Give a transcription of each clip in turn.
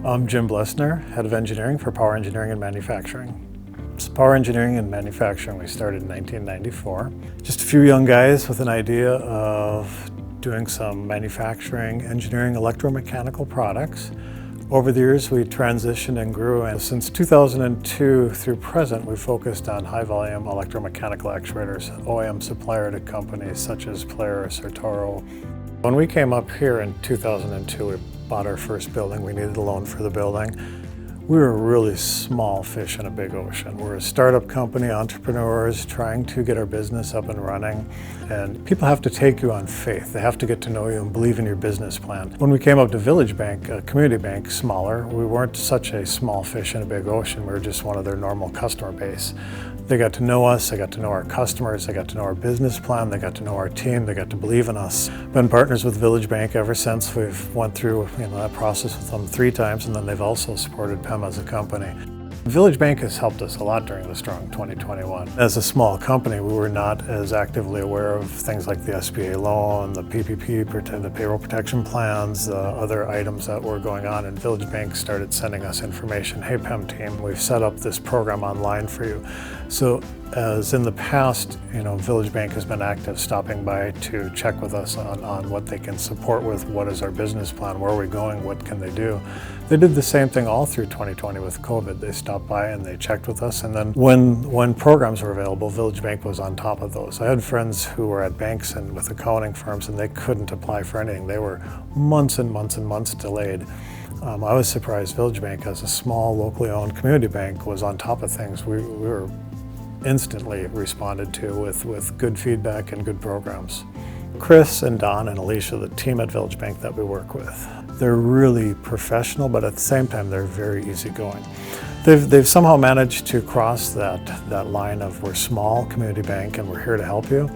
I'm Jim Blesner, Head of Engineering for Power Engineering and Manufacturing. So Power Engineering and Manufacturing, we started in 1994. Just a few young guys with an idea of doing some manufacturing, engineering, electromechanical products. Over the years, we transitioned and grew, and since 2002 through present, we focused on high-volume electromechanical actuators, OEM supplier to companies such as Polaris or Toro. When we came up here in 2002, we bought our first building. We needed a loan for the building. We were a really small fish in a big ocean. We're a startup company, entrepreneurs trying to get our business up and running. And people have to take you on faith. They have to get to know you and believe in your business plan. When we came up to Village Bank, a community bank, smaller, we weren't such a small fish in a big ocean. We were just one of their normal customer base. They got to know us, they got to know our customers, they got to know our business plan, they got to know our team, they got to believe in us. Been partners with Village Bank ever since. We've went through that process with them 3 times, and then they've also supported PEM as a company. Village Bank has helped us a lot during the strong 2021. As a small company, we were not as actively aware of things like the SBA loan, the PPP, the payroll protection plans, other items that were going on, and Village Bank started sending us information. Hey PEM team, we've set up this program online for you. So as in the past, Village Bank has been active, stopping by to check with us on what they can support with, what is our business plan, where are we going, what can they do. They did the same thing all through 2020 with COVID. They stopped by and they checked with us, and then when programs were available, Village Bank was on top of those. I had friends who were at banks and with accounting firms, and they couldn't apply for anything. They were months and months and months delayed. I was surprised Village Bank, as a small, locally owned community bank, was on top of things. We were instantly responded to with good feedback and good programs. Chris and Don and Alicia, the team at Village Bank that we work with, they're really professional, but at the same time, they're very easygoing. They've somehow managed to cross that line of we're small community bank and we're here to help you,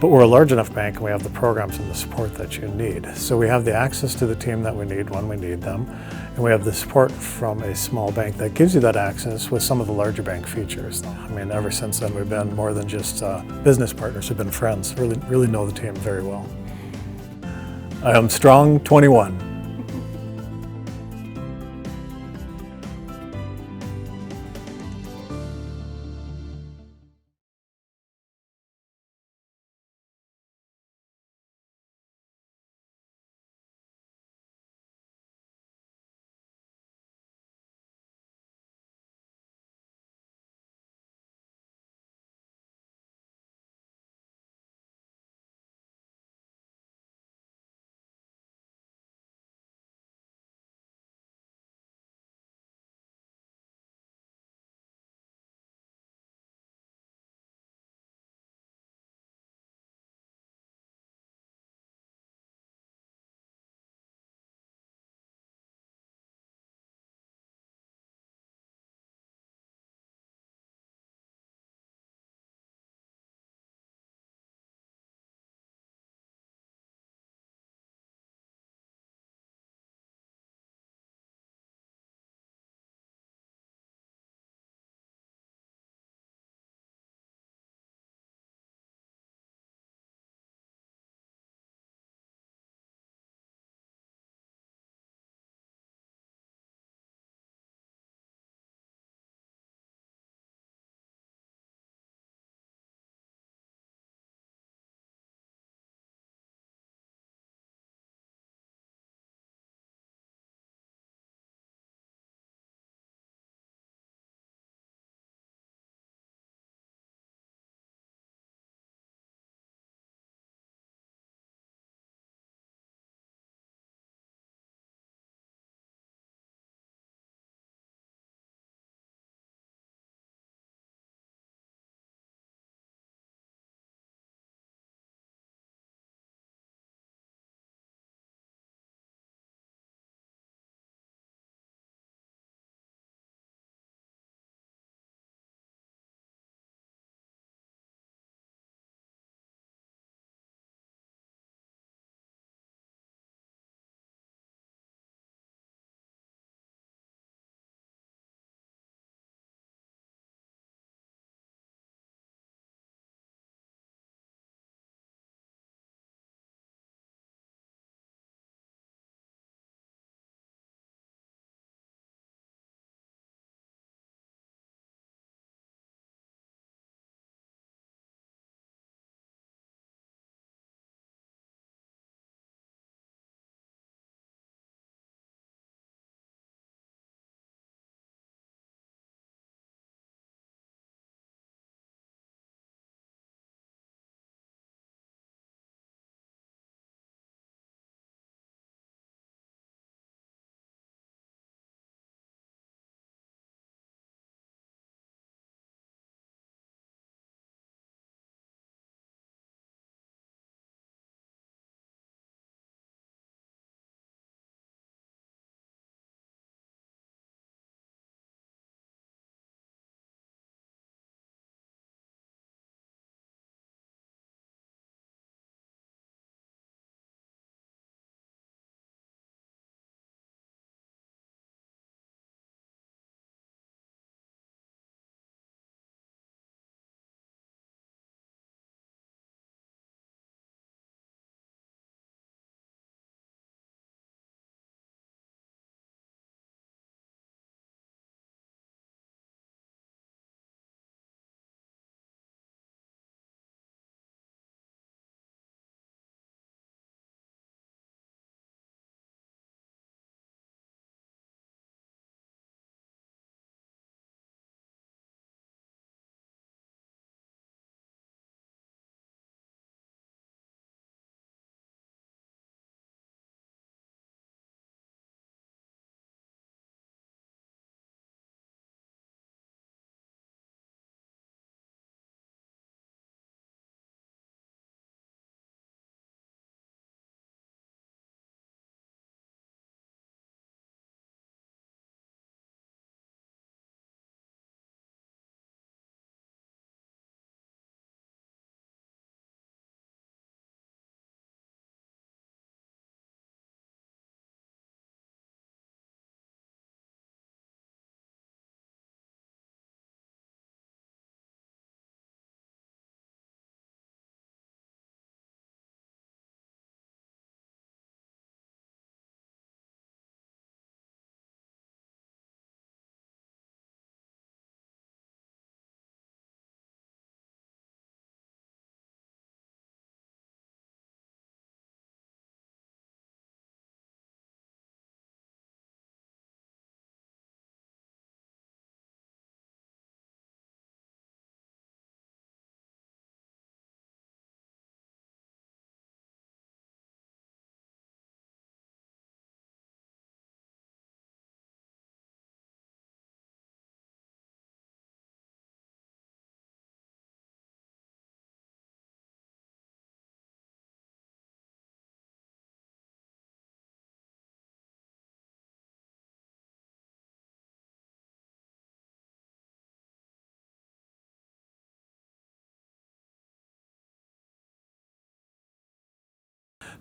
but we're a large enough bank and we have the programs and the support that you need. So we have the access to the team that we need when we need them, and we have the support from a small bank that gives you that access with some of the larger bank features. I mean, ever since then, we've been more than just business partners, we've been friends, really know the team very well. I am strong 21.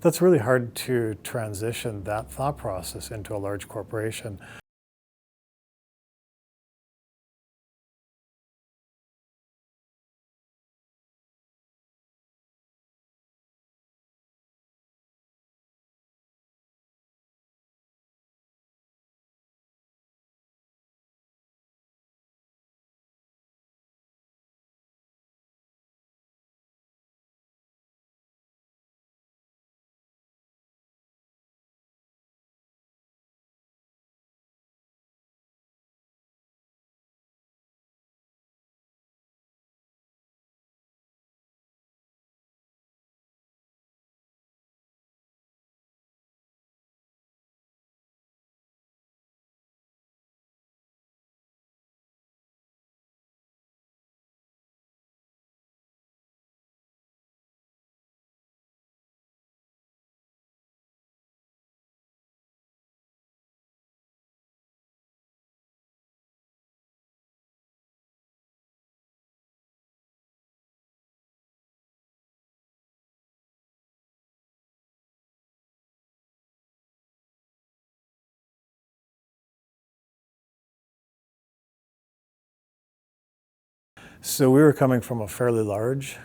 that's really hard to transition that thought process into a large corporation. So we were coming from a fairly large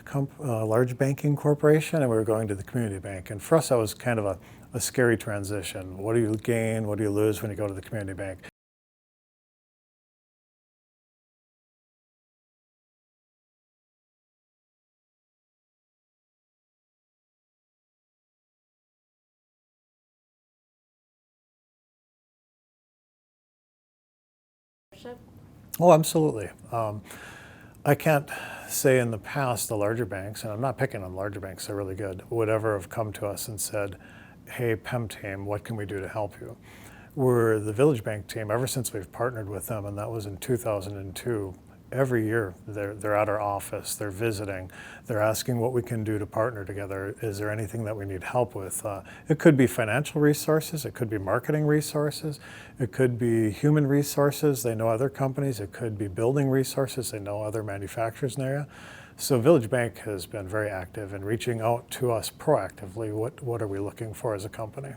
banking corporation, and we were going to the community bank. And for us, that was kind of a scary transition. What do you gain? What do you lose when you go to the community bank? Oh, absolutely. I can't say in the past the larger banks, and I'm not picking on larger banks, they're really good, would ever have come to us and said, hey, PEM team, what can we do to help you? We're the Village Bank team ever since we've partnered with them, and that was in 2002. Every year they're at our office, they're visiting, they're asking what we can do to partner together. Is there anything that we need help with? It could be financial resources, it could be marketing resources, it could be human resources, they know other companies, it could be building resources, they know other manufacturers in the area. So Village Bank has been very active in reaching out to us proactively. What are we looking for as a company?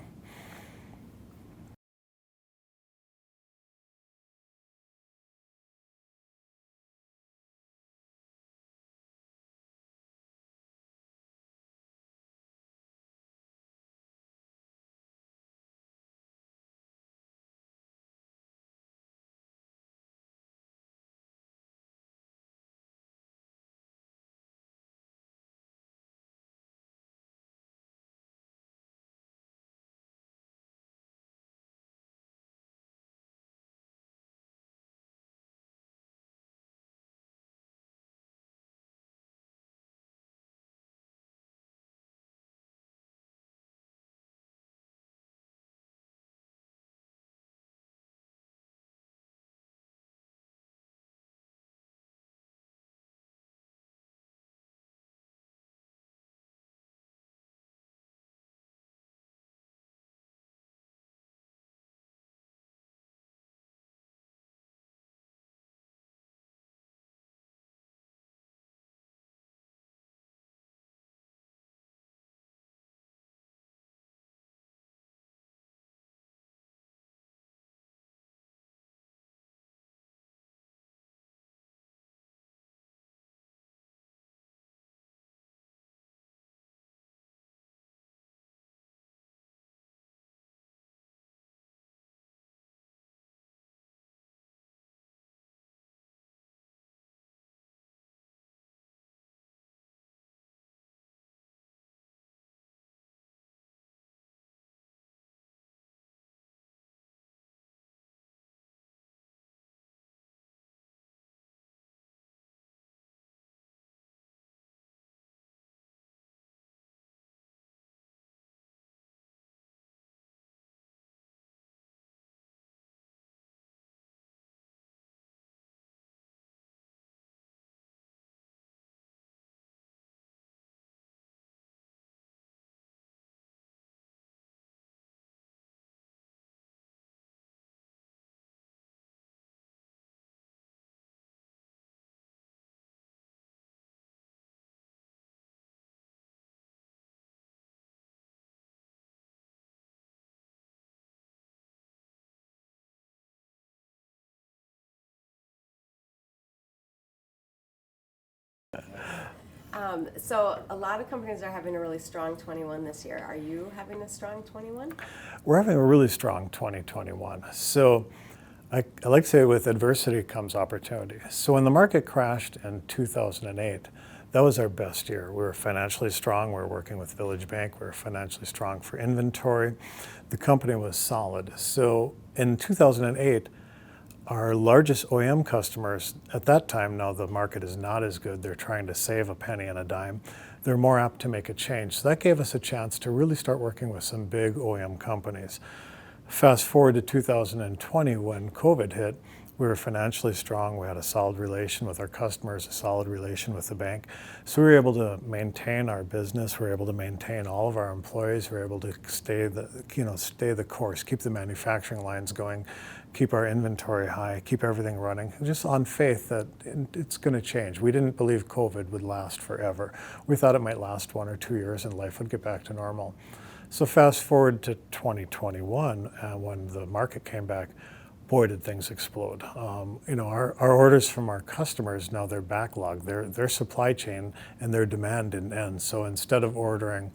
So a lot of companies are having a really strong 21 this year. Are you having a strong 21? We're having a really strong 2021. So I like to say with adversity comes opportunity. So when the market crashed in 2008, that was our best year. We were financially strong. We were working with Village Bank. We were financially strong for inventory. The company was solid. So in 2008, our largest OEM customers at that time, now the market is not as good, they're trying to save a penny and a dime, they're more apt to make a change. So that gave us a chance to really start working with some big OEM companies. Fast forward to 2020 when COVID hit, we were financially strong. We had a solid relation with our customers, a solid relation with the bank. So we were able to maintain our business. We were able to maintain all of our employees. We were able to stay the course, keep the manufacturing lines going, keep our inventory high, keep everything running, just on faith that it's going to change. We didn't believe COVID would last forever. We thought it might last 1 or 2 years and life would get back to normal. So fast forward to 2021, when the market came back, boy, did things explode. Our orders from our customers, now they're backlogged. Their supply chain and their demand didn't end. So instead of ordering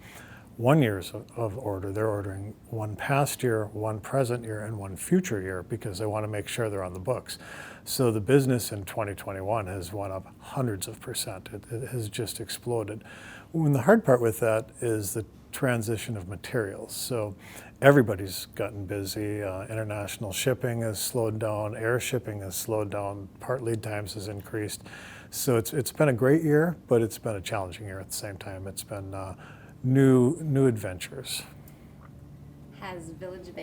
1 year's of order, they're ordering 1 past year, 1 present year, and 1 future year because they want to make sure they're on the books. So the business in 2021 has went up hundreds of percent. It has just exploded. And the hard part with that is the transition of materials. So everybody's gotten busy. International shipping has slowed down. Air shipping has slowed down. Part lead times has increased. So it's been a great year, but it's been a challenging year at the same time. It's been new adventures. Has Village Bank